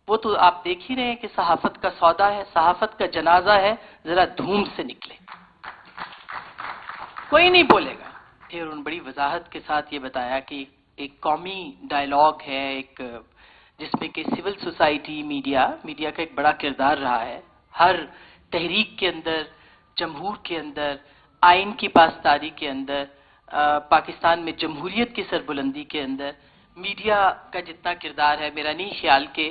وہ تو آپ دیکھ ہی رہے ہیں کہ صحافت کا سودا ہے، صحافت کا جنازہ ہے، ذرا دھوم سے نکلے، کوئی نہیں بولے گا۔ پھر ان بڑی وضاحت کے ساتھ یہ بتایا کہ ایک قومی ڈائلاگ ہے، ایک جس میں کہ سول سوسائٹی، میڈیا کا ایک بڑا کردار رہا ہے، ہر تحریک کے اندر، جمہور کے اندر، آئین کی پاسداری کے اندر، پاکستان میں جمہوریت کی سربلندی کے اندر میڈیا کا جتنا کردار ہے، میرا نہیں خیال کہ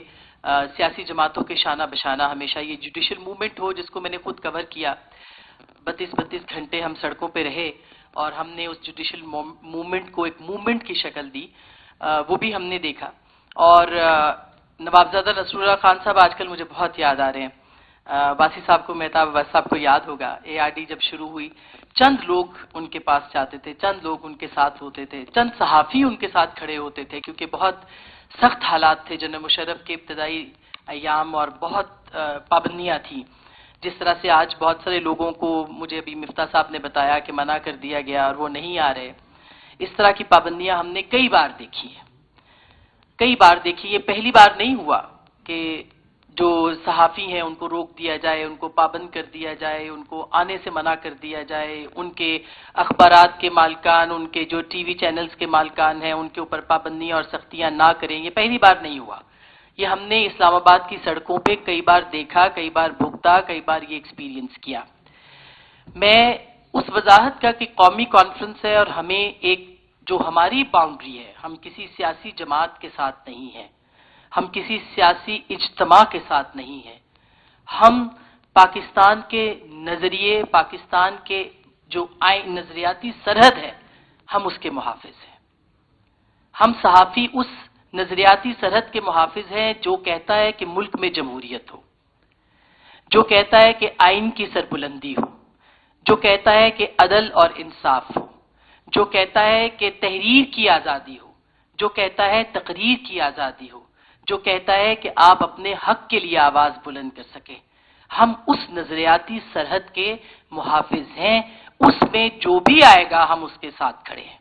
سیاسی جماعتوں کے شانہ بشانہ ہمیشہ یہ جوڈیشل موومنٹ ہو، جس کو میں نے خود کور کیا۔ 32 گھنٹے ہم سڑکوں پہ رہے اور ہم نے اس جوڈیشل موومنٹ کو ایک موومنٹ کی شکل دی، وہ بھی ہم نے دیکھا۔ اور نوابزادہ نصر اللہ خان صاحب آج کل مجھے بہت یاد آ رہے ہیں۔ واسی صاحب کو، مہتاب عباس صاحب کو یاد ہوگا، ARD جب شروع ہوئی، چند لوگ ان کے پاس جاتے تھے، چند لوگ ان کے ساتھ ہوتے تھے، چند صحافی ان کے ساتھ کھڑے ہوتے تھے، کیونکہ بہت سخت حالات تھے جنرل مشرف کے ابتدائی ایام، اور بہت پابندیاں تھیں۔ جس طرح سے آج بہت سارے لوگوں کو، مجھے ابھی مفتاح صاحب نے بتایا کہ منع کر دیا گیا اور وہ نہیں آ رہے، اس طرح کی پابندیاں ہم نے کئی بار دیکھی ہیں، کئی بار دیکھی۔ یہ پہلی بار نہیں ہوا کہ جو صحافی ہیں ان کو روک دیا جائے، ان کو پابند کر دیا جائے، ان کو آنے سے منع کر دیا جائے، ان کے اخبارات کے مالکان، ان کے جو ٹی وی چینلز کے مالکان ہیں، ان کے اوپر پابندیاں اور سختیاں نہ کریں۔ یہ پہلی بار نہیں ہوا، یہ ہم نے اسلام آباد کی سڑکوں پہ کئی بار دیکھا، کئی بار بھگتا، کئی بار یہ ایکسپیرینس کیا۔ میں اس وضاحت کا کہ قومی کانفرنس ہے اور ہمیں ایک جو ہماری باؤنڈری ہے، ہم کسی سیاسی جماعت کے ساتھ نہیں ہیں، ہم کسی سیاسی اجتماع کے ساتھ نہیں ہیں، ہم پاکستان کے نظریے، پاکستان کے جو نظریاتی سرحد ہے، ہم اس کے محافظ ہیں۔ ہم صحافی اس نظریاتی سرحد کے محافظ ہیں جو کہتا ہے کہ ملک میں جمہوریت ہو، جو کہتا ہے کہ آئین کی سربلندی ہو، جو کہتا ہے کہ عدل اور انصاف ہو، جو کہتا ہے کہ تحریر کی آزادی ہو، جو کہتا ہے تقریر کی آزادی ہو، جو کہتا ہے کہ آپ اپنے حق کے لیے آواز بلند کر سکیں۔ ہم اس نظریاتی سرحد کے محافظ ہیں، اس میں جو بھی آئے گا ہم اس کے ساتھ کھڑے ہیں۔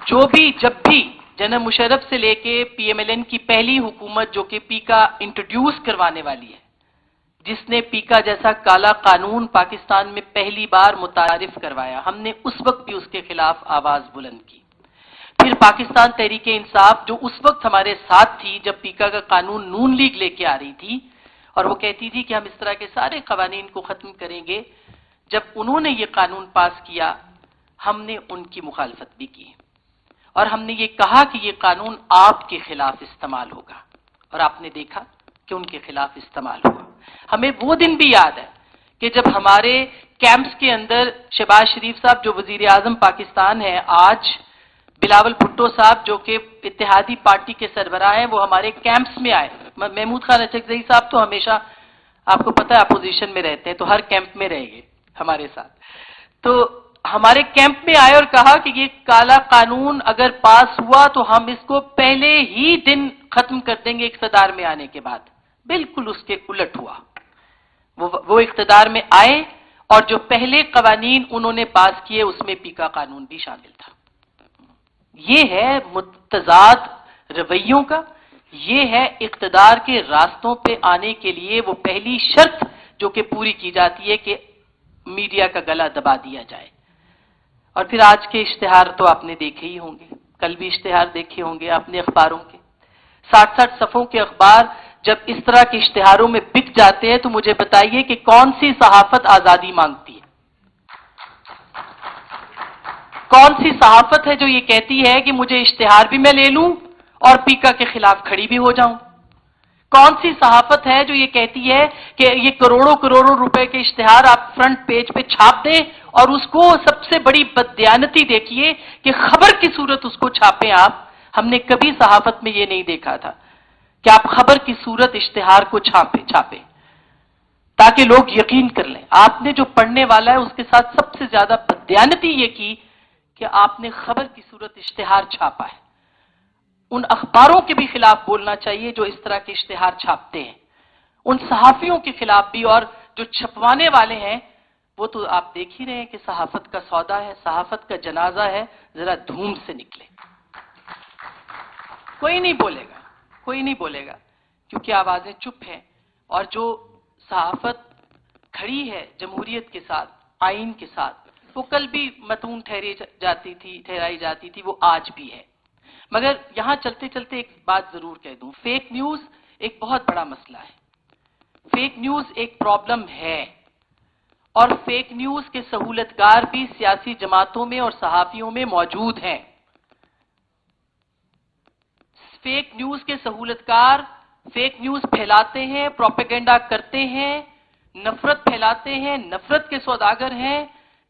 جو بھی، جب بھی جنرل مشرف سے لے کے PMLN کی پہلی حکومت جو کہ پیکا انٹروڈیوس کروانے والی ہے، جس نے پیکا جیسا کالا قانون پاکستان میں پہلی بار متعارف کروایا، ہم نے اس وقت بھی اس کے خلاف آواز بلند کی۔ پھر پاکستان تحریک انصاف جو اس وقت ہمارے ساتھ تھی جب پیکا کا قانون نون لیگ لے کے آ رہی تھی، اور وہ کہتی تھی کہ ہم اس طرح کے سارے قوانین کو ختم کریں گے، جب انہوں نے یہ قانون پاس کیا، ہم نے ان کی مخالفت بھی کی، اور ہم نے یہ کہا کہ یہ قانون آپ کے خلاف استعمال ہوگا، اور آپ نے دیکھا کہ ان کے خلاف استعمال ہوا۔ ہمیں وہ دن بھی یاد ہے کہ جب ہمارے کیمپس کے اندر شہباز شریف صاحب جو وزیر اعظم پاکستان ہیں آج، بلاول بھٹو صاحب جو کہ اتحادی پارٹی کے سربراہ ہیں، وہ ہمارے کیمپس میں آئے۔ محمود خان اچکزئی صاحب تو ہمیشہ آپ کو پتہ ہے اپوزیشن میں رہتے ہیں، تو ہر کیمپ میں رہیں گے ہمارے ساتھ، تو ہمارے کیمپ میں آئے اور کہا کہ یہ کالا قانون اگر پاس ہوا تو ہم اس کو پہلے ہی دن ختم کر دیں گے اقتدار میں آنے کے بعد۔ بالکل اس کے الٹ ہوا، وہ اقتدار میں آئے اور جو پہلے قوانین انہوں نے پاس کیے اس میں پیکا قانون بھی شامل تھا۔ یہ ہے متضاد رویوں کا، یہ ہے اقتدار کے راستوں پہ آنے کے لیے وہ پہلی شرط جو کہ پوری کی جاتی ہے کہ میڈیا کا گلا دبا دیا جائے۔ اور پھر آج کے اشتہار تو آپ نے دیکھے ہی ہوں گے، کل بھی اشتہار دیکھے ہوں گے اپنے اخباروں کے، 60 صفحوں کے اخبار جب اس طرح کے اشتہاروں میں بک جاتے ہیں تو مجھے بتائیے کہ کون سی صحافت آزادی مانگتی ہے؟ کون سی صحافت ہے جو یہ کہتی ہے کہ مجھے اشتہار بھی میں لے لوں اور پیکا کے خلاف کھڑی بھی ہو جاؤں؟ کون سی صحافت ہے جو یہ کہتی ہے کہ یہ کروڑوں روپے کے اشتہار آپ فرنٹ پیج پہ چھاپ دیں اور اس کو سب سے بڑی بددیانتی دیکھیے کہ خبر کی صورت اس کو چھاپیں آپ؟ ہم نے کبھی صحافت میں یہ نہیں دیکھا تھا کہ آپ خبر کی صورت اشتہار کو چھاپیں تاکہ لوگ یقین کر لیں۔ آپ نے جو پڑھنے والا ہے اس کے ساتھ سب سے زیادہ بددیانتی یہ کی کہ آپ نے خبر کی صورت اشتہار چھاپا ہے۔ ان اخباروں کے بھی خلاف بولنا چاہیے جو اس طرح کے اشتہار چھاپتے ہیں، ان صحافیوں کے خلاف بھی، اور جو چھپوانے والے ہیں وہ تو آپ دیکھ ہی رہے ہیں کہ صحافت کا سودا ہے، صحافت کا جنازہ ہے، ذرا دھوم سے نکلے، کوئی نہیں بولے گا، کوئی نہیں بولے گا کیونکہ آوازیں چپ ہیں. اور جو صحافت کھڑی ہے جمہوریت کے ساتھ، آئین کے ساتھ، وہ کل بھی متون ٹھہرائی جاتی تھی، وہ آج بھی ہے. مگر یہاں چلتے چلتے ایک بات ضرور کہہ دوں، فیک نیوز ایک بہت بڑا مسئلہ ہے. فیک نیوز ایک پرابلم ہے، اور فیک نیوز کے سہولتکار بھی سیاسی جماعتوں میں اور صحافیوں میں موجود ہیں. فیک نیوز کے سہولتکار فیک نیوز پھیلاتے ہیں، پروپیگنڈا کرتے ہیں، نفرت پھیلاتے ہیں، نفرت کے سوداگر ہیں،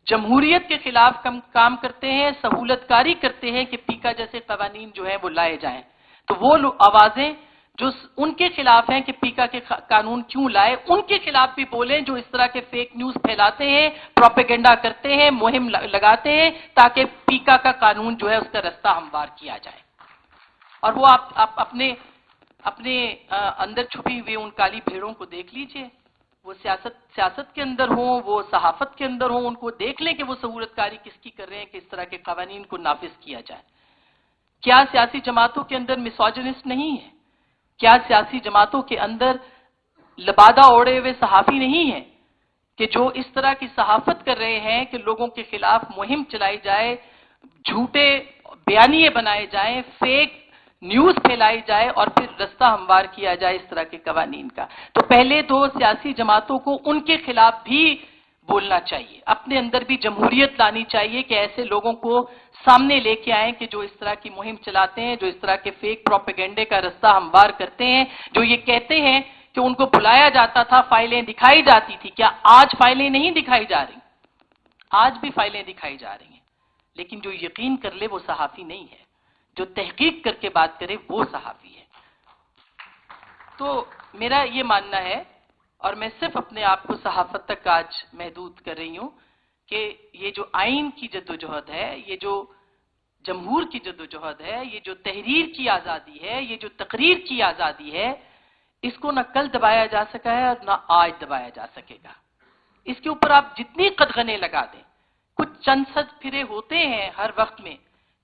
جمہوریت کے خلاف کام کرتے ہیں، سہولتکاری کرتے ہیں کہ پیکا جیسے قوانین جو ہیں وہ لائے جائیں. تو وہ آوازیں جو ان کے خلاف ہیں کہ پیکا کے قانون کیوں لائے، ان کے خلاف بھی بولیں جو اس طرح کے فیک نیوز پھیلاتے ہیں، پروپیگنڈا کرتے ہیں، مہم لگاتے ہیں تاکہ پیکا کا قانون جو ہے اس کا رستہ ہموار کیا جائے. اور وہ آپ اپنے اندر چھپی ہوئی ان کالی بھیڑوں کو دیکھ لیجئے. وہ سیاست کے اندر ہوں، وہ صحافت کے اندر ہوں، ان کو دیکھ لیں کہ وہ سہولتکاری کس کی کر رہے ہیں کہ اس طرح کے قوانین کو نافذ کیا جائے. کیا سیاسی جماعتوں کے اندر میسوجنسٹ نہیں ہے؟ کیا سیاسی جماعتوں کے اندر لبادہ اوڑے ہوئے صحافی نہیں ہیں کہ جو اس طرح کی صحافت کر رہے ہیں کہ لوگوں کے خلاف مہم چلائی جائے، جھوٹے بیانیے بنائے جائیں، فیک نیوز پھیلائی جائے اور پھر رستہ ہموار کیا جائے اس طرح کے قوانین کا؟ تو پہلے تو سیاسی جماعتوں کو ان کے خلاف بھی بولنا چاہیے، اپنے اندر بھی جمہوریت لانی چاہیے کہ ایسے لوگوں کو سامنے لے کے آئیں کہ جو اس طرح کی مہم چلاتے ہیں، جو اس طرح کے فیک پروپیگنڈے کا رستہ ہموار کرتے ہیں، جو یہ کہتے ہیں کہ ان کو بلایا جاتا تھا، فائلیں دکھائی جاتی تھی. کیا آج فائلیں نہیں دکھائی جا رہی؟ آج بھی فائلیں دکھائی جا رہی ہیں، لیکن جو یقین کر لے وہ صحافی نہیں ہے، جو تحقیق کر کے بات کرے وہ صحافی ہے. تو میرا یہ ماننا ہے، اور میں صرف اپنے آپ کو صحافت تک آج محدود کر رہی ہوں، کہ یہ جو آئین کی جدوجہد ہے، یہ جو جمہور کی جدوجہد ہے، یہ جو تحریر کی آزادی ہے، یہ جو تقریر کی آزادی ہے، اس کو نہ کل دبایا جا سکا ہے اور نہ آج دبایا جا سکے گا. اس کے اوپر آپ جتنی قدغنیں لگا دیں، کچھ چند صد پھرے ہوتے ہیں ہر وقت میں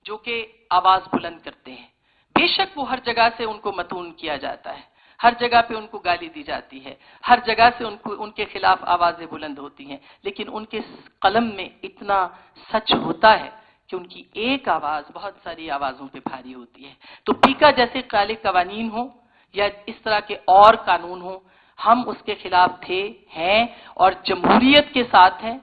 جو کہ آواز بلند کرتے ہیں. بے شک وہ ہر جگہ سے ان کو متون کیا جاتا ہے، ہر جگہ پہ ان کو گالی دی جاتی ہے، ہر جگہ سے ان کے خلاف آوازیں بلند ہوتی ہیں، لیکن ان کے قلم میں اتنا سچ ہوتا ہے کہ ان کی ایک آواز بہت ساری آوازوں پہ بھاری ہوتی ہے. تو پیکا جیسے کالے قوانین ہوں یا اس طرح کے اور قانون ہوں، ہم اس کے خلاف تھے، ہیں اور جمہوریت کے ساتھ ہیں.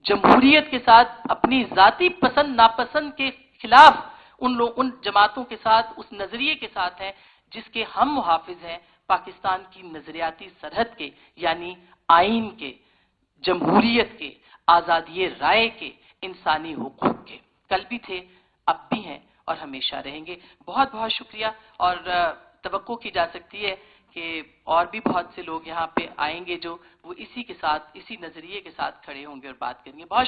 جمہوریت کے ساتھ اپنی ذاتی پسند ناپسند کے خلاف ان جماعتوں کے ساتھ، اس نظریے کے ساتھ ہیں جس کے ہم محافظ ہیں، پاکستان کی نظریاتی سرحد کے، یعنی آئین کے، جمہوریت کے، آزادی رائے کے، انسانی حقوق کے. کل بھی تھے، اب بھی ہیں اور ہمیشہ رہیں گے. بہت بہت شکریہ. اور توقع کی جا سکتی ہے کہ اور بھی بہت سے لوگ یہاں پہ آئیں گے جو وہ اسی کے ساتھ، اسی نظریے کے ساتھ کھڑے ہوں گے اور بات کریں گے. بہت شکریہ.